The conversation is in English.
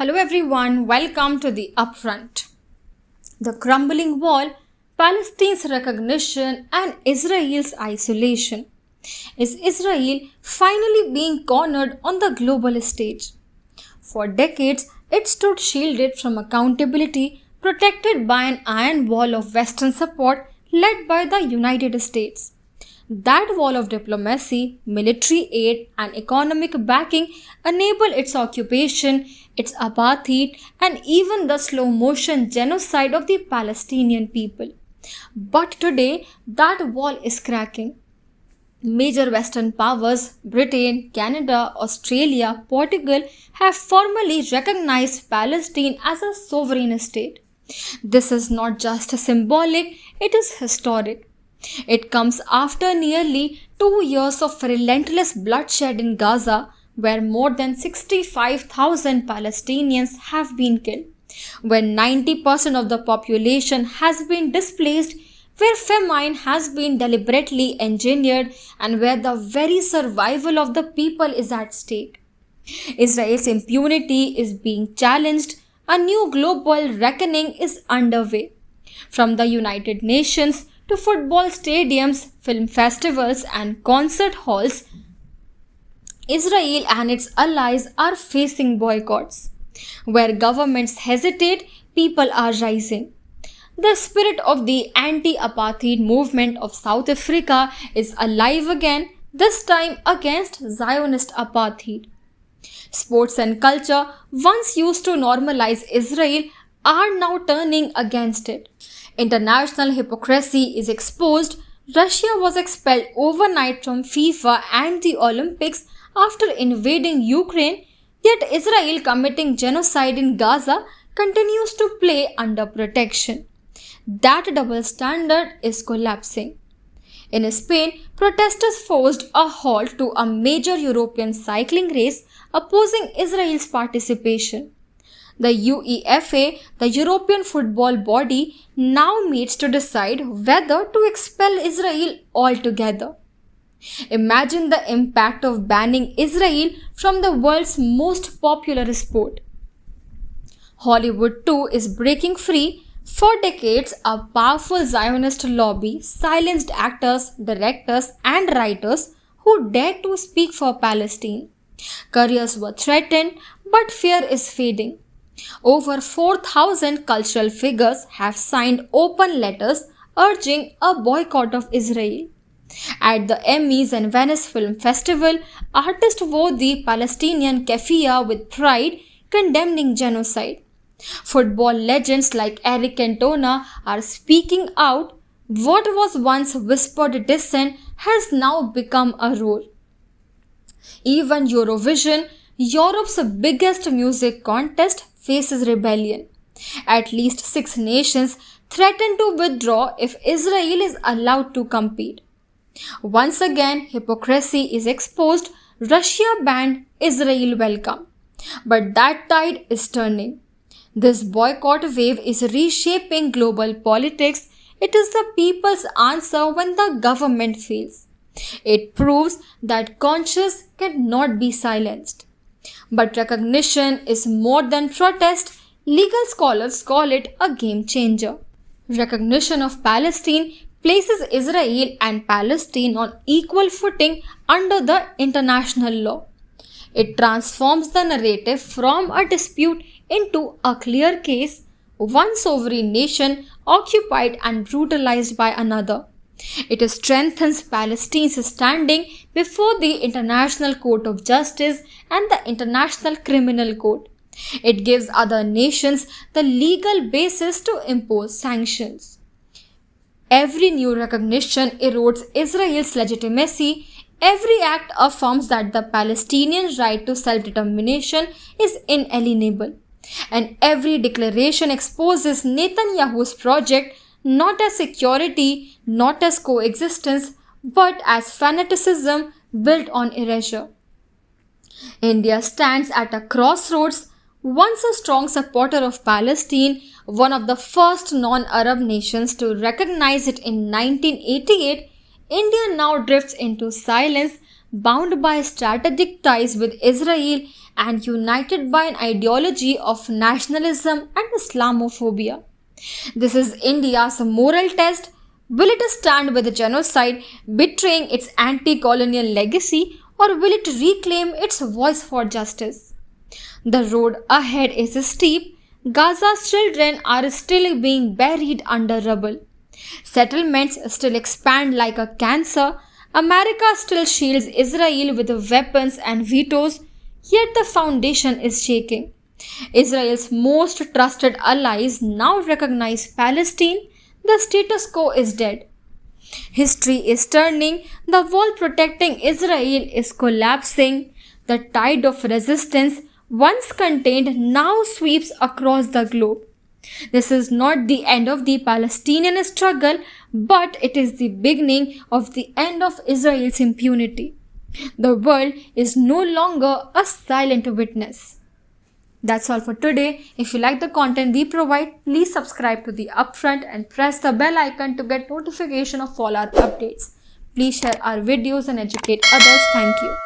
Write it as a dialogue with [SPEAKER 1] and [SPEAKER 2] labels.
[SPEAKER 1] Hello everyone, welcome to the Upfront. The crumbling wall, Palestine's recognition, and Israel's isolation. Is Israel finally being cornered on the global stage? For decades, it stood shielded from accountability, protected by an iron wall of Western support led by the United States. That wall of diplomacy, military aid, and economic backing enabled its occupation, its apartheid, and even the slow motion genocide of the Palestinian people. But today, that wall is cracking. Major Western powers, Britain, Canada, Australia, Portugal, have formally recognized Palestine as a sovereign state. This is not just symbolic, it is historic. It comes after nearly 2 years of relentless bloodshed in Gaza, where more than 65,000 Palestinians have been killed, where 90% of the population has been displaced, where famine has been deliberately engineered, and where the very survival of the people is at stake. Israel's impunity is being challenged. A new global reckoning is underway. From the United Nations to football stadiums, film festivals, and concert halls, Israel and its allies are facing boycotts. Where governments hesitate, people are rising. The spirit of the anti-apartheid movement of South Africa is alive again, this time against Zionist apartheid. Sports and culture, once used to normalize Israel, are now turning against it. International hypocrisy is exposed. Russia was expelled overnight from FIFA and the Olympics after invading Ukraine, yet Israel committing genocide in Gaza continues to play under protection. That double standard is collapsing. In Spain, protesters forced a halt to a major European cycling race opposing Israel's participation. The UEFA, the European football body, now meets to decide whether to expel Israel altogether. Imagine the impact of banning Israel from the world's most popular sport. Hollywood too is breaking free. For decades, a powerful Zionist lobby silenced actors, directors, and writers who dared to speak for Palestine. Careers were threatened, but fear is fading. Over 4,000 cultural figures have signed open letters urging a boycott of Israel. At the Emmys and Venice Film Festival, artists wore the Palestinian keffiyeh with pride, condemning genocide. Football legends like Eric Cantona are speaking out. What was once whispered dissent has now become a roar. Even Eurovision, Europe's biggest music contest, faces rebellion. At least 6 nations threaten to withdraw if Israel is allowed to compete. Once again, hypocrisy is exposed. Russia banned, Israel welcome. But that tide is turning. This boycott wave is reshaping global politics. It is the people's answer when the government fails. It proves that conscience cannot be silenced. But recognition is more than protest. Legal scholars call it a game changer. Recognition of Palestine places Israel and Palestine on equal footing under the international law. It transforms the narrative from a dispute into a clear case, one sovereign nation occupied and brutalized by another. It strengthens Palestine's standing before the International Court of Justice and the International Criminal Court. It gives other nations the legal basis to impose sanctions. Every new recognition erodes Israel's legitimacy. Every act affirms that the Palestinian right to self-determination is inalienable. And every declaration exposes Netanyahu's project not as security, not as coexistence, but as fanaticism built on erasure. India stands at a crossroads. Once a strong supporter of Palestine, one of the first non-Arab nations to recognize it in 1988, India now drifts into silence, bound by strategic ties with Israel and united by an ideology of nationalism and Islamophobia. This is India's moral test. Will it stand with the genocide, betraying its anti-colonial legacy, or will it reclaim its voice for justice? The road ahead is steep. Gaza's children are still being buried under rubble. Settlements still expand like a cancer. America still shields Israel with weapons and vetoes, yet the foundation is shaking. Israel's most trusted allies now recognize Palestine. The status quo is dead. History is turning. The wall protecting Israel is collapsing. The tide of resistance, once contained, now sweeps across the globe. This is not the end of the Palestinian struggle, but it is the beginning of the end of Israel's impunity. The world is no longer a silent witness. That's all for today. If you like the content we provide, please subscribe to the Upfront and press the bell icon to get notification of all our updates. Please share our videos and educate others. Thank you.